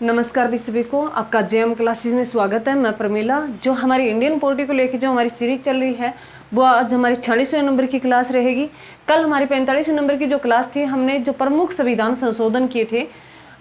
नमस्कार भी सभी को, आपका जेएम क्लासेस में स्वागत है। मैं प्रमीला। जो हमारी इंडियन पॉलिटी को लेकर जो हमारी सीरीज चल रही है वो आज हमारी 46वें नंबर की क्लास रहेगी। कल हमारी 45वें नंबर की जो क्लास थी, हमने जो प्रमुख संविधान संशोधन किए थे,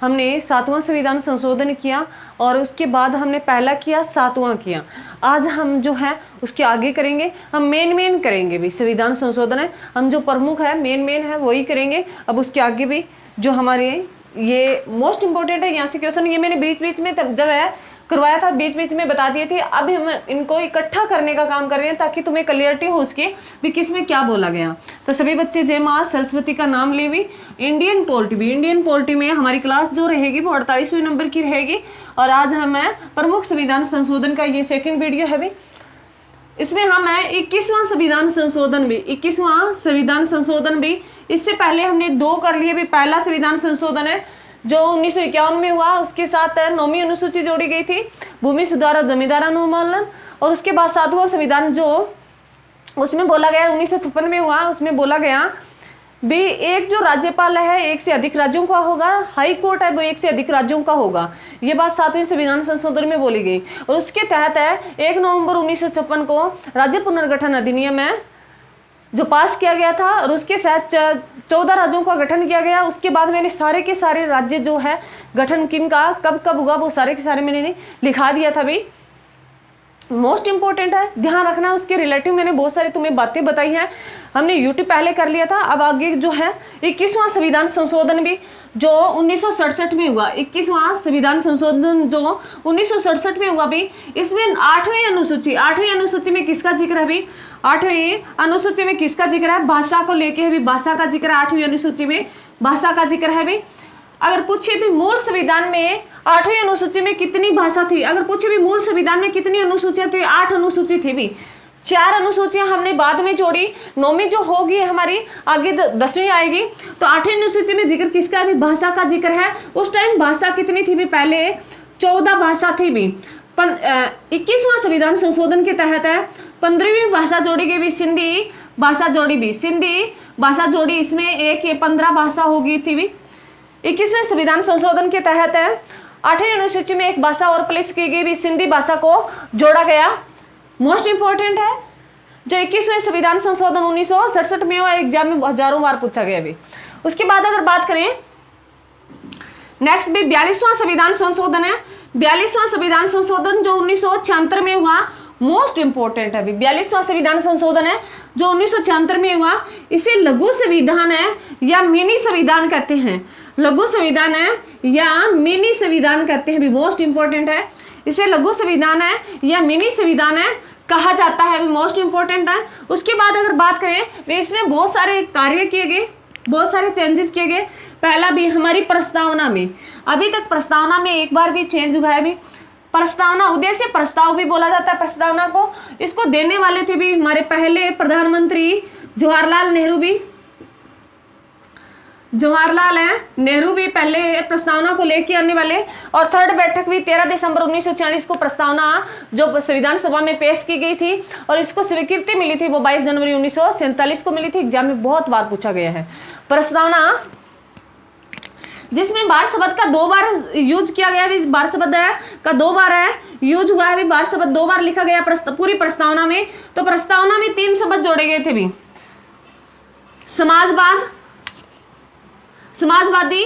हमने 7वां संविधान संशोधन किया और उसके बाद हमने पहला किया, 7वां किया। आज हम जो है उसके आगे करेंगे, हम मेन करेंगे भी। संविधान संशोधन है, हम जो प्रमुख है मेन है वही करेंगे। अब उसके आगे भी जो हमारे ये मोस्ट इंपॉर्टेंट है, यहाँ से क्वेश्चन ये मैंने बीच में तब जब है करवाया था, बीच में बता दिए थे। अब हम इनको इकट्ठा करने का काम कर रहे हैं ताकि तुम्हें क्लियरिटी हो उसकी भी किस में क्या बोला गया। तो सभी बच्चे जय मां सरस्वती का नाम ले भी। इंडियन पॉलिटी में हमारी क्लास जो रहेगी वो 48वें नंबर की रहेगी। और आज हम प्रमुख संविधान संशोधन का ये सेकेंड वीडियो है भी। इसमें हम 21वां संविधान संशोधन भी। इससे पहले हमने 2 कर लिए भी। पहला संविधान संशोधन है जो 1951 में हुआ, उसके साथ 9वीं अनुसूची जोड़ी गई थी, भूमि सुधार और जमींदार अनुमूलन। और उसके बाद 7वां संविधान जो उसमें बोला गया 1956 में हुआ, उसमें बोला गया भी एक जो राज्यपाल है एक से अधिक राज्यों का होगा, हाई कोर्ट है वो एक से अधिक राज्यों का होगा। ये बात 7वें संविधान संशोधन में बोली गई। और उसके तहत 1 नवंबर 1956 को राज्य पुनर्गठन अधिनियम है जो पास किया गया था और उसके साथ 14 राज्यों का गठन किया गया। उसके बाद मैंने सारे के सारे राज्य जो है गठन किन का कब हुआ वो सारे के सारे मैंने लिखा दिया था भी। मोस्ट इंपॉर्टेंट है, ध्यान रखना। उसके रिलेटिव मैंने बहुत सारी तुम्हें बातें बताई हैं। हमने यूट्यूब पहले कर लिया था। अब आगे जो है 21वां संविधान संशोधन भी जो 1967 में हुआ, 21वां संविधान संशोधन जो 1967 में हुआ भी। इसमें 8वीं अनुसूची में किसका जिक्र है भी? 8वीं अनुसूची में किसका जिक्र है? भाषा को लेके है भी, भाषा का जिक्र है। 8वीं अनुसूची में भाषा का जिक्र है भी। अगर पूछे भी मूल संविधान में 8वीं अनुसूची में कितनी भाषा थी, अगर पूछे भी मूल संविधान में कितनी अनुसूचियां थी, 8 अनुसूची थी भी। 4 अनुसूचियां हमने बाद में जोड़ी, 9वीं जो होगी हमारी आगे 10वीं आएगी। तो 8वीं अनुसूची में जिक्र किसका है भी? भाषा का जिक्र है। उस टाइम भाषा कितनी थी भी? पहले 14 भाषा थी भी। 21वां संविधान संशोधन के तहत 15वीं भाषा जोड़ी गई भी, सिंधी भाषा जोड़ी भी। सिंधी भाषा जोड़ी इसमें 15 भाषा होगी थी भी। 21वें संविधान संशोधन के तहत 8वीं अनुसूची में एक भाषा और प्लेस की गई भी, सिंधी भाषा को जोड़ा गया। मोस्ट इंपॉर्टेंट है जो 21वें संविधान संशोधन 1967 में हुआ, एग्जाम में हजारों बार पूछा गया भी। उसके बाद अगर बात करें नेक्स्ट भी 42वां संविधान संशोधन है। 42वां संविधान संशोधन जो 1976 में हुआ, मोस्ट इंपॉर्टेंट है भी। 42वां संविधान संशोधन है जो 1976 में हुआ। इसे लघु संविधान है या मिनी संविधान कहते हैं। लघु संविधान है या मिनी संविधान कहते हैं भी। मोस्ट इंपॉर्टेंट है, इसे लघु संविधान है या मिनी संविधान है कहा जाता है भी। मोस्ट इंपॉर्टेंट है। उसके बाद अगर बात करें इसमें बहुत सारे कार्य किए गए, बहुत सारे चेंजेस किए गए। पहला भी हमारी प्रस्तावना में, अभी तक प्रस्तावना में एक बार भी चेंज हुआ है भी। प्रस्तावना, उद्देश्य प्रस्ताव भी बोला जाता है प्रस्तावना को। इसको देने वाले थे भी हमारे पहले प्रधानमंत्री जवाहरलाल नेहरू भी। जवाहरलाल नेहरू भी पहले प्रस्तावना को लेके आने वाले। और 3rd बैठक भी 13 दिसंबर 1946 को प्रस्तावना जो संविधान सभा में पेश की गई थी और इसको स्वीकृति मिली थी वो 22 जनवरी 1947 को मिली थी। एग्जाम में बहुत बार पूछा गया है प्रस्तावना, जिसमें बार शब्द का 2 बार यूज किया गया है। बार शब्द का 2 बार यूज हुआ है। बार शब्द 2 बार लिखा गया पूरी प्रस्तावना में। तो प्रस्तावना में 3 शब्द जोड़े गए थे भी, समाजवादी,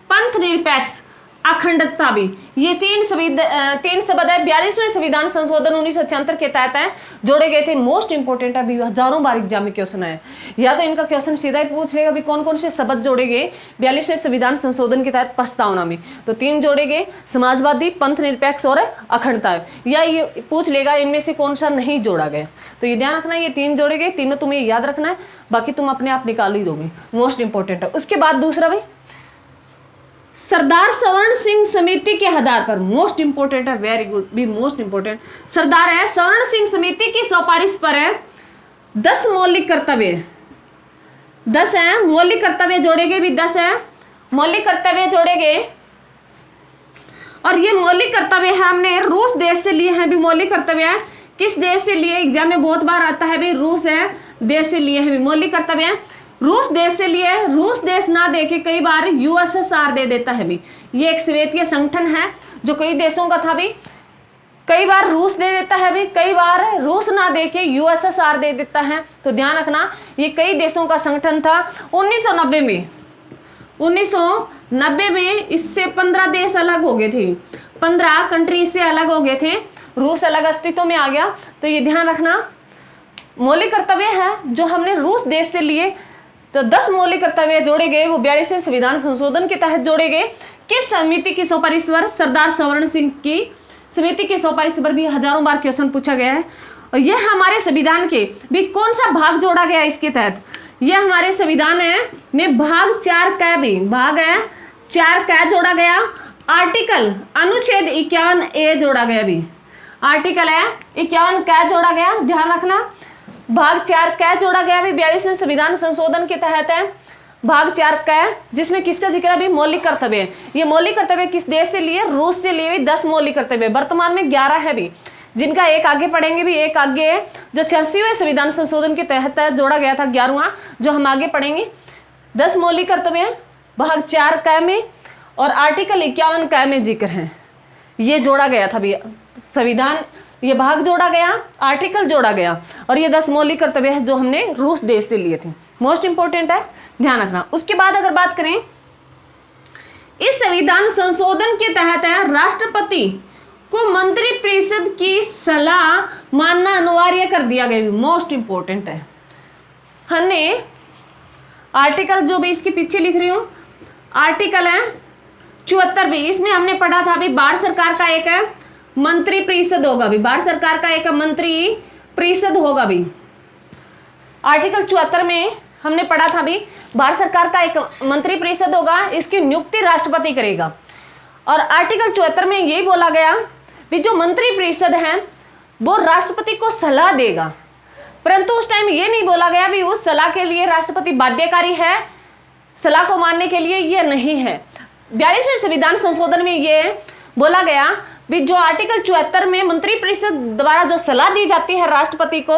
पंथ निरपेक्ष, अखंडता भी। ये 3 शब्द है 42वें संविधान संशोधन 1976 के तहत जोड़े गए थे। मोस्ट इंपोर्टेंट है भी, हजारों बार एग्जाम में क्वेश्चन है। या तो इनका क्वेश्चन सीधा ही पूछ लेगा भी कौन कौन से शब्द जोड़े गए 42वें संविधान संशोधन के तहत प्रस्तावना में। तो 3 जोड़े गए, समाजवादी, पंथ निरपेक्ष और अखंडता। या ये पूछ लेगा इनमें से कौन सा नहीं जोड़ा गया। तो ये ध्यान रखना, ये 3 जोड़े गए, तीनों तुम्हें याद रखना है, बाकी तुम अपने आप निकाल ही दोगे। मोस्ट इंपोर्टेंट है। उसके बाद दूसरा भाई सरदार सवर्ण सिंह समिति के आधार पर, मोस्ट इंपोर्टेंट है, वेरी गुड भी, मोस्ट इंपोर्टेंट। सरदार सवर्ण सिंह समिति की सिफारिश पर 10 मौलिक कर्तव्य, 10 मौलिक कर्तव्य जोड़े गए भी। 10 मौलिक कर्तव्य जोड़े गए। और ये मौलिक कर्तव्य है हमने रूस देश से लिए हैं भी। मौलिक कर्तव्य किस देश से लिए? एग्जाम में बहुत बार आता है भी, रूस देश से लिए हैं भी मौलिक कर्तव्य। रूस देश से लिए, रूस देश ना दे के कई बार यूएसएसआर दे देता है भी। ये एक स्वेतीय संगठन है जो कई देशों का था भी, कई बार रूस दे देता है भी, कई बार रूस ना दे के यूएसएसआर दे देता है। तो ध्यान रखना ये कई देशों का संगठन था। 1990 में इससे 15 देश अलग हो गए थे, 15 कंट्री से अलग हो गए थे, रूस अलग अस्तित्व में आ गया। तो ये ध्यान रखना मौलिक कर्तव्य है जो हमने रूस देश से लिए। तो 10 मौलिक कर्तव्य जोड़े गए, वो 42वें संविधान संशोधन के तहत जोड़े गए। किस समिति की सिफारिश पर? सरदार सवर्ण सिंह की समिति की सिफारिश पर भी हजारों बार क्वेश्चन पूछा गया है। और यह हमारे संविधान के भी कौन सा भाग जोड़ा गया है इसके तहत? यह हमारे संविधान है में भाग 4 का भी भाग है 4 का जोड़ा गया। आर्टिकल अनुच्छेद 51A जोड़ा गया भी, आर्टिकल है 51 का जोड़ा गया। ध्यान रखना भाग 4 का जोड़ा गया भी 42वें संविधान संशोधन के तहत है। भाग 4 का जिसमें किसका जिक्र है भी? मौलिक कर्तव्य। ये मौलिक कर्तव्य किस देश से लिए? रूस से लिए भी 10 मौलिक कर्तव्य, वर्तमान में 11 है भी, जिनका एक आगे पढ़ेंगे भी, एक आगे है जो 86वें संविधान संशोधन के तहत जोड़ा गया था, 11वां जो हम आगे पढ़ेंगे। 10 मौलिक कर्तव्य भाग 4 का में और आर्टिकल 51 का में जिक्र है। ये जोड़ा गया था भी संविधान, ये भाग जोड़ा गया, आर्टिकल जोड़ा गया और ये 10 मौलिक कर्तव्य है जो हमने रूस देश से लिए थे। मोस्ट इंपोर्टेंट है, ध्यान रखना। उसके बाद अगर बात करें इस संविधान संशोधन के तहत है राष्ट्रपति को मंत्रिपरिषद की सलाह मानना अनिवार्य कर दिया गया। मोस्ट इंपोर्टेंट है। हमने आर्टिकल जो भी इसके पीछे लिख रही हूं, आर्टिकल है 74 भी, इसमें हमने पढ़ा था भी भारत सरकार का एक है मंत्री परिषद होगा भी, भारत सरकार का एक मंत्री परिषद होगा भी। आर्टिकल 74 में हमने पढ़ा था भी भारत सरकार का एक मंत्री परिषद होगा, इसकी नियुक्ति राष्ट्रपति करेगा। और आर्टिकल 74 में यही बोला गया भी जो मंत्री परिषद है वो राष्ट्रपति को सलाह देगा, परंतु उस टाइम ये नहीं बोला गया भी उस सलाह के लिए राष्ट्रपति बाध्यकारी है, सलाह को मानने के लिए ये नहीं है। 42वें संविधान संशोधन में ये बोला गया भी जो आर्टिकल 74 में मंत्रिपरिषद द्वारा जो सलाह दी जाती है राष्ट्रपति को,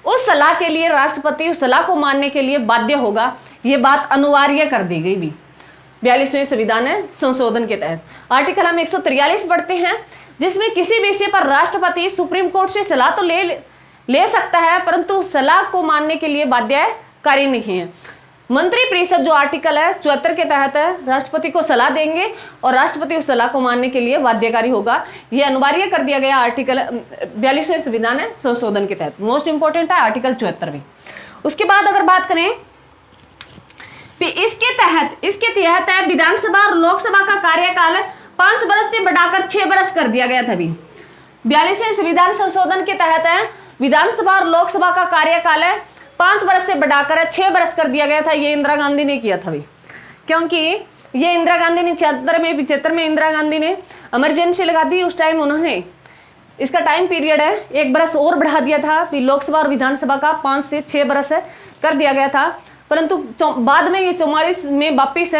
उस सलाह के लिए राष्ट्रपति उस सलाह को मानने के लिए बाध्य होगा। ये बात अनिवार्य कर दी गई भी 42वें संविधान संशोधन के तहत। आर्टिकल हम 143 पढ़ते हैं जिसमें किसी विषय पर राष्ट्रपति सुप्रीम कोर्ट से सलाह तो ले सकता है, परंतु सलाह को मानने के लिए बाध्यकारी नहीं है। मंत्रिपरिषद जो आर्टिकल है 74 के तहत है, राष्ट्रपति को सलाह देंगे और राष्ट्रपति उस सलाह को मानने के लिए बाध्यकारी होगा। यह अनिवार्य कर दिया गया आर्टिकल 42वें संविधान संशोधन के तहत। मोस्ट इंपोर्टेंट है आर्टिकल 74 भी। उसके बाद अगर बात करें इसके तहत है विधानसभा और लोकसभा का कार्यकाल 5 वर्ष से बढ़ाकर 6 वर्ष कर दिया गया था भी। 42वें संविधान संशोधन के तहत है विधानसभा और लोकसभा का कार्यकाल 5 वर्ष से बढ़ाकर 6 वर्ष कर दिया गया था। ये इंदिरा गांधी ने किया था भी, क्योंकि ये इंदिरा गांधी ने 75 में इंदिरा गांधी ने इमरजेंसी लगा दी। उस टाइम उन्होंने इसका टाइम पीरियड है 1 वर्ष और बढ़ा दिया था कि लोकसभा और विधानसभा का 5 से 6 वर्ष कर दिया गया था, परंतु बाद में ये 44 में वापिस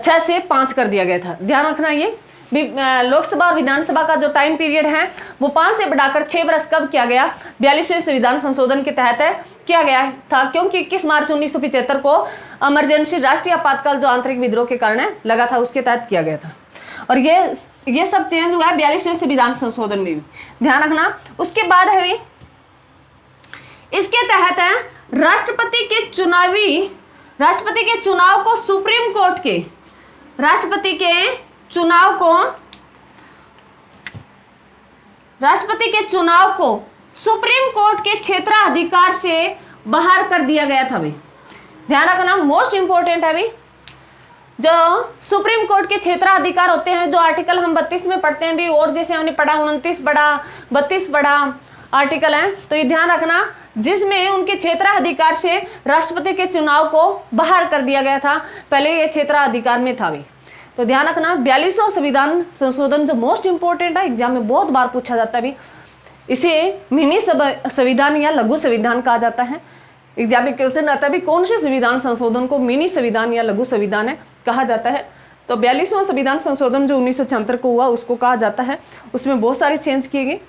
6 से 5 कर दिया गया था। ध्यान रखना ये लोकसभा और विधानसभा का जो टाइम पीरियड है वो 5 से बढ़ाकर 6 वर्ष कब किया गया? 42वें संविधान संशोधन के तहत किया गया था, क्योंकि 21 मार्च 1975 को इमरजेंसी राष्ट्रीय आपातकाल जो आंतरिक विद्रोह के कारण लगा था उसके तहत किया गया था। और ये सब चेंज हुआ है 42वें संविधान संशोधन में भी, ध्यान रखना। उसके बाद है इसके तहत है राष्ट्रपति के चुनाव को सुप्रीम कोर्ट के राष्ट्रपति के चुनाव को सुप्रीम कोर्ट के क्षेत्राधिकार से बाहर कर दिया गया था भी। ध्यान रखना मोस्ट इंपोर्टेंट है भी। जो सुप्रीम कोर्ट के क्षेत्राधिकार होते हैं जो आर्टिकल हम 32 में पढ़ते हैं भी, और जैसे हमने पढ़ा 29 पढ़ा 32 पढ़ा आर्टिकल है, तो ये ध्यान रखना जिसमें उनके क्षेत्राधिकार से राष्ट्रपति के चुनाव को बाहर कर दिया गया था। पहले ये क्षेत्राधिकार में था भी। तो ध्यान रखना 42वां संविधान संशोधन जो मोस्ट इंपोर्टेंट है, एग्जाम में बहुत बार पूछा जाता है भी। इसे मिनी संविधान या लघु संविधान कहा जाता है। एग्जाम में क्वेश्चन आता है भी कौन से संविधान संशोधन को मिनी संविधान या लघु संविधान कहा जाता है? तो 42वां संविधान संशोधन जो 1976 को हुआ उसको कहा जाता है। उसमें बहुत सारे चेंज किए गए।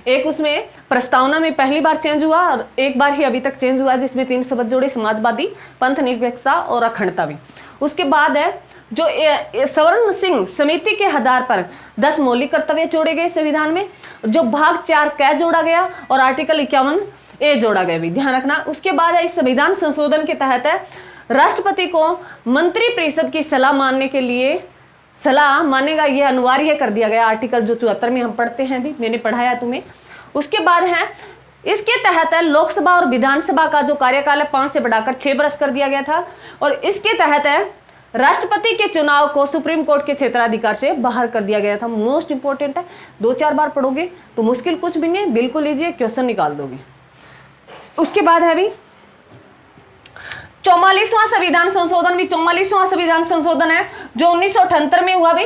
एक उसमें प्रस्तावना में पहली बार चेंज हुआ और एक बार ही अभी तक चेंज हुआ, जिसमें 3 शब्द जोड़े, समाजवादी, पंथ निरपेक्षता और अखंडता भी। उसके बाद है जो सवर्ण सिंह समिति के आधार पर 10 मौलिक कर्तव्य जोड़े गए संविधान में, जो भाग 4 क जोड़ा गया और आर्टिकल 51A जोड़ा गया भी, ध्यान रखना। उसके बाद है इस संविधान संशोधन के तहत है राष्ट्रपति को मंत्री परिषद की सलाह मानने के लिए, सलाह मानेगा यह अनिवार्य कर दिया गया, आर्टिकल जो 74 में हम पढ़ते हैं भी, मैंने पढ़ाया तुम्हें। उसके बाद है इसके तहत है लोकसभा और विधानसभा का जो कार्यकाल है 5 से बढ़ाकर 6 वर्ष कर दिया गया था। और इसके तहत है राष्ट्रपति के चुनाव को सुप्रीम कोर्ट के क्षेत्राधिकार से बाहर कर दिया गया था। मोस्ट इंपॉर्टेंट है, 2-4 बार पढ़ोगे तो मुश्किल कुछ भी नहीं, बिल्कुल लीजिए क्वेश्चन निकाल दोगे। उसके बाद है भी 44वां संविधान संशोधन भी, 44वां संविधान संशोधन है जो 1978 में हुआ भी,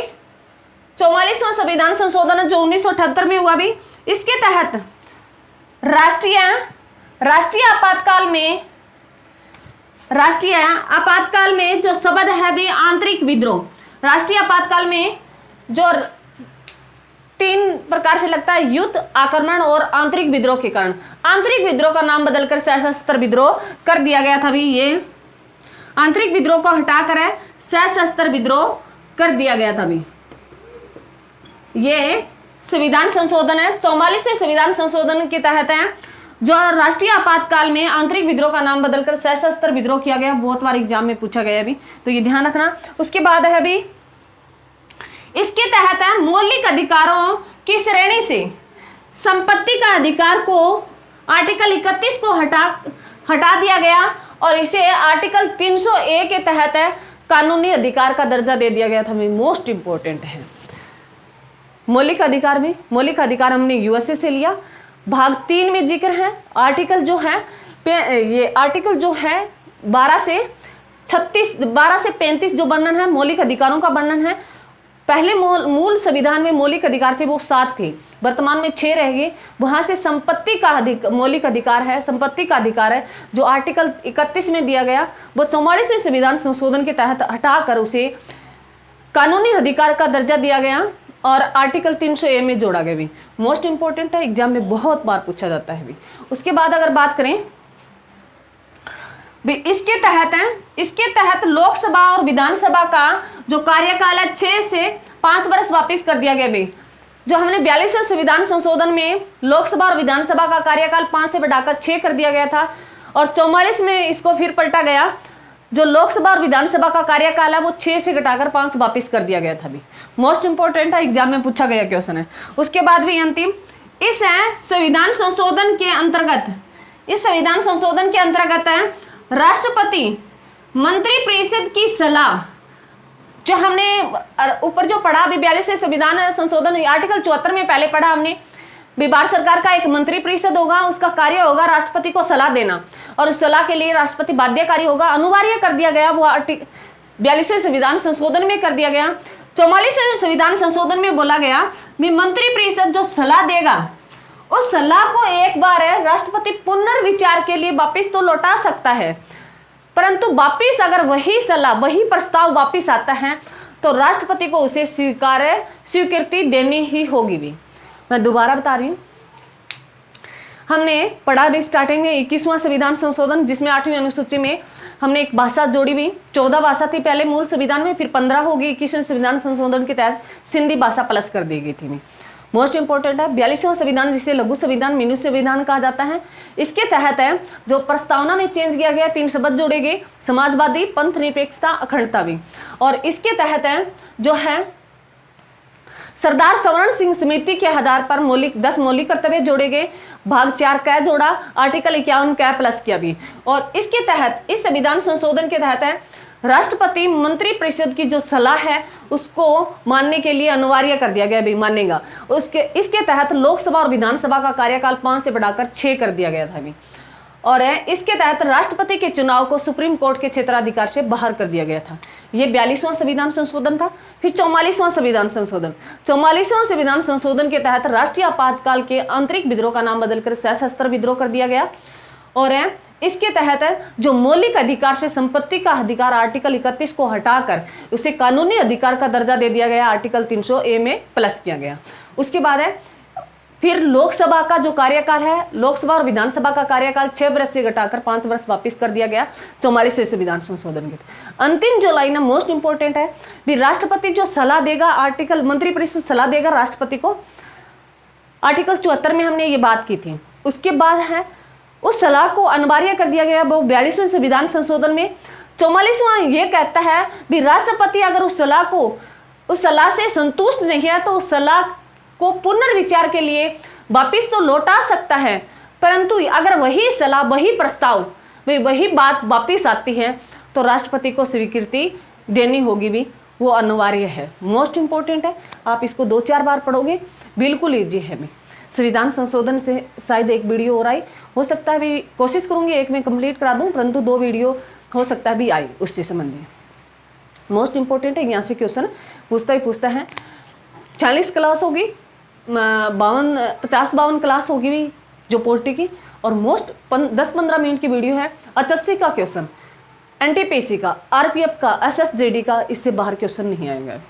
44वां संविधान संशोधन है जो 1978 में हुआ भी। इसके तहत राष्ट्रीय आपातकाल में जो शब्द है भी आंतरिक विद्रोह, राष्ट्रीय आपातकाल में जो 3 प्रकार से लगता है, युद्ध, आक्रमण और आंतरिक विद्रोह के कारण आंतरिक विद्रोह का नाम बदलकर सशस्त्र विद्रोह कर दिया गया था भी। ये आंतरिक विद्रोह को हटाकर है सशस्त्र विद्रोह कर दिया गया था भी। ये संविधान संशोधन है 44वें संविधान संशोधन के तहत है जो राष्ट्रीय आपातकाल में आंतरिक विद्रोह का नाम बदलकर सशस्त्र विद्रोह किया गया। बहुत बार एग्जाम में पूछा गया भी, तो ये ध्यान रखना। उसके बाद है भी इसके तहत है मौलिक अधिकारों की श्रेणी से संपत्ति का अधिकार को आर्टिकल 31 को हटा दिया गया और इसे आर्टिकल 300A के तहत है कानूनी अधिकार का दर्जा दे दिया गया था। मोस्ट इंपॉर्टेंट है मौलिक अधिकार में। मौलिक अधिकार हमने यूएसए से लिया, भाग 3 में जिक्र है। आर्टिकल जो है ये आर्टिकल जो है 12 से 35 जो वर्णन है मौलिक अधिकारों का वर्णन है। पहले मूल संविधान में मौलिक अधिकार थे वो 7 थे, वर्तमान में 6 रह गए। वहां से संपत्ति का मौलिक अधिकार है, संपत्ति का अधिकार है जो आर्टिकल 31 में दिया गया, वो 44वें संविधान संशोधन के तहत हटाकर उसे कानूनी अधिकार का दर्जा दिया गया और आर्टिकल 300A में जोड़ा गया भी। मोस्ट इंपॉर्टेंट है, एग्जाम में बहुत बार पूछा जाता है भी। उसके बाद अगर बात करें भी इसके तहत लोकसभा और विधानसभा का जो कार्यकाल है 6 से 5 वर्ष वापिस कर दिया गया भी। जो हमने 42वें संविधान संशोधन में लोकसभा और विधानसभा का कार्यकाल 5 से बढ़ाकर 6 कर दिया गया था और 44 में इसको फिर पलटा गया। जो लोकसभा और विधानसभा का कार्यकाल है वो 6 से घटाकर 5 वापिस कर दिया गया था भी। मोस्ट इंपॉर्टेंट है, एग्जाम में पूछा गया क्वेश्चन है। उसके बाद भी अंतिम इस संविधान संशोधन के अंतर्गत है राष्ट्रपति मंत्री परिषद की सलाह, जो हमने ऊपर जो पढ़ा अभी 42वें संविधान संशोधन आर्टिकल 74 में पहले पढ़ा हमने, भारत सरकार का एक मंत्री परिषद होगा, उसका कार्य होगा राष्ट्रपति को सलाह देना और उस सलाह के लिए राष्ट्रपति बाध्यकारी होगा। अनिवार्य कर दिया गया वो 42वें संविधान संशोधन में कर दिया गया। 44वें संविधान संशोधन में बोला गया मंत्री परिषद जो सलाह देगा उस सलाह को एक बार है राष्ट्रपति पुनर्विचार के लिए वापिस तो लौटा सकता है, परंतु वापिस अगर वही सलाह वही प्रस्ताव वापिस आता है तो राष्ट्रपति को उसे स्वीकृति देनी ही होगी भी। मैं दोबारा बता रही हूं, हमने पढ़ा भी स्टार्टिंग में 21वां संविधान संशोधन जिसमें 8वीं अनुसूची में हमने एक भाषा जोड़ी भी। 14 भाषा थी पहले मूल संविधान में, फिर 15 होगी 21वें संविधान संशोधन के तहत सिंधी भाषा प्लस कर दी गई थी। मोस्ट इंपॉर्टेंट है 42वां संविधान जिसे लघु संविधान मिनी संविधान कहा जाता है। इसके तहत है जो प्रस्तावना में चेंज किया गया 3 शब्द जोड़े गए, समाजवादी, पंथ निरपेक्षता, अखंडता भी। और इसके तहत है जो है सरदार सवर्ण सिंह समिति के आधार पर 10 मौलिक कर्तव्य जोड़े गए, भाग 4 क जोड़ा, आर्टिकल 51 क प्लस किया भी। और इसके तहत इस संविधान संशोधन के तहत है राष्ट्रपति मंत्री परिषद की जो सलाह है उसको मानने के लिए अनिवार्य कर दिया गया भी, मानेगा। इसके तहत लोकसभा और विधानसभा का कार्यकाल 5 से बढ़ाकर 6 कर दिया गया था भी। और इसके तहत राष्ट्रपति के चुनाव को सुप्रीम कोर्ट के क्षेत्राधिकार से बाहर कर दिया गया था। ये 42वां संविधान संशोधन था। फिर 44वां संविधान संशोधन, 44वां संविधान संशोधन के तहत राष्ट्रीय आपातकाल के आंतरिक विद्रोह का नाम बदलकर सशस्त्र विद्रोह कर दिया गया। और इसके तहत जो मौलिक अधिकार से संपत्ति का अधिकार आर्टिकल 31 को हटाकर उसे कानूनी अधिकार का दर्जा दे दिया गया, आर्टिकल 300A में प्लस किया गया। उसके बाद फिर लोकसभा का जो कार्यकाल है, लोकसभा और विधानसभा का कार्यकाल 6 वर्ष से घटाकर 5 वर्ष वापस कर दिया गया 44वें संविधान संशोधन के। अंतिम जो लाइन है मोस्ट इंपोर्टेंट है, भी राष्ट्रपति जो सलाह देगा, आर्टिकल मंत्रिपरिषद सलाह देगा राष्ट्रपति को, आर्टिकल 74 में हमने ये बात की थी। उसके बाद है उस सलाह को अनिवार्य कर दिया गया वो 42वें संविधान संशोधन में। 44वां ये कहता है भी राष्ट्रपति अगर उस सलाह से संतुष्ट नहीं है तो उस सलाह को पुनर्विचार के लिए वापिस तो लौटा सकता है, परंतु अगर वही सलाह, वही प्रस्ताव, वही बात वापिस आती है तो राष्ट्रपति को स्वीकृति देनी होगी भी, वो अनिवार्य है। मोस्ट इंपोर्टेंट है, आप इसको 2-4 बार पढ़ोगे, बिल्कुल ईजी है। भी संविधान संशोधन से शायद एक वीडियो और आई, हो सकता है भी कोशिश करूंगी एक में कंप्लीट करा दूं, परंतु 2 वीडियो हो सकता है भी आई उससे संबंधित। मोस्ट इंपोर्टेंट है, यहाँ से क्वेश्चन पूछता है। 40 क्लास होगी, 50-52 क्लास होगी भी जो पोल्ट्री की, और मोस्ट 10-15 मिनट की वीडियो है। HSC का क्वेश्चन, NTPC का, RPF का, SSJD का, इससे बाहर क्वेश्चन नहीं आएगा।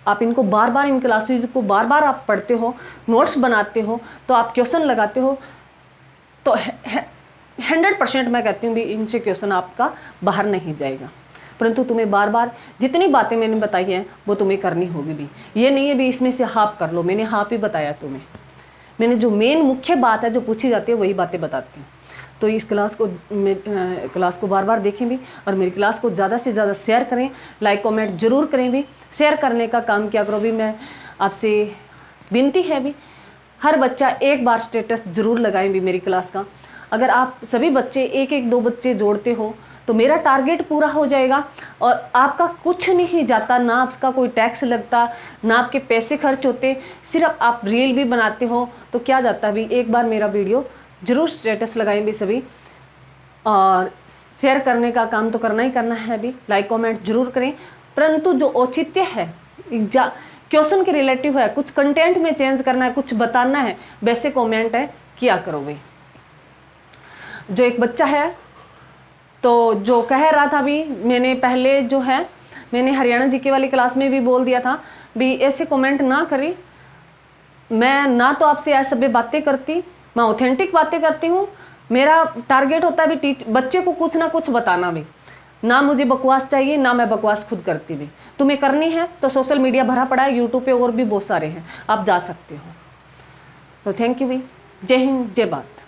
आप इनको बार बार, इन क्लासेज को बार बार आप पढ़ते हो, नोट्स बनाते हो, तो आप क्वेश्चन लगाते हो, तो 100% मैं कहती हूँ भी इनसे क्वेश्चन आपका बाहर नहीं जाएगा। परंतु तुम्हें बार बार जितनी बातें मैंने बताई हैं वो तुम्हें करनी होगी भी। ये नहीं है भी इसमें से हाफ कर लो, मैंने हाफ ही बताया तुम्हें। मैंने जो मेन मुख्य बात है जो पूछी जाती है वही बातें बताती हूँ। तो इस क्लास को बार बार देखें भी, और मेरी क्लास को ज़्यादा से ज़्यादा शेयर करें, लाइक कमेंट जरूर करें भी, शेयर करने का काम किया करो भी। मैं आपसे विनती है भी, हर बच्चा एक बार स्टेटस जरूर लगाएं भी मेरी क्लास का। अगर आप सभी बच्चे 1-1-2 बच्चे जोड़ते हो तो मेरा टारगेट पूरा हो जाएगा, और आपका कुछ नहीं जाता, ना आपका कोई टैक्स लगता, ना आपके पैसे खर्च होते, सिर्फ आप रील भी बनाते हो तो क्या जाता भी। एक बार मेरा वीडियो जरूर स्टेटस लगाएं भी सभी, और शेयर करने का काम तो करना ही करना है भी, लाइक कमेंट जरूर करें। परंतु जो औचित्य है, क्वेश्चन के रिलेटिव है, कुछ कंटेंट में चेंज करना है, कुछ बताना है, वैसे कमेंट है किया करो भाई। जो एक बच्चा है तो जो कह रहा था भी, मैंने पहले जो है मैंने हरियाणा जीके वाली क्लास में भी बोल दिया था भी ऐसे कमेंट ना करी, मैं ना तो आपसे असभ्य बातें करती, मैं ऑथेंटिक बातें करती हूँ। मेरा टारगेट होता है भी बच्चे को कुछ ना कुछ बताना भी, ना मुझे बकवास चाहिए, ना मैं बकवास खुद करती भी। तुम्हें करनी है तो सोशल मीडिया भरा पड़ा है, यूट्यूब पे और भी बहुत सारे हैं, आप जा सकते हो। तो थैंक यू भी, जय हिंद, जय भारत।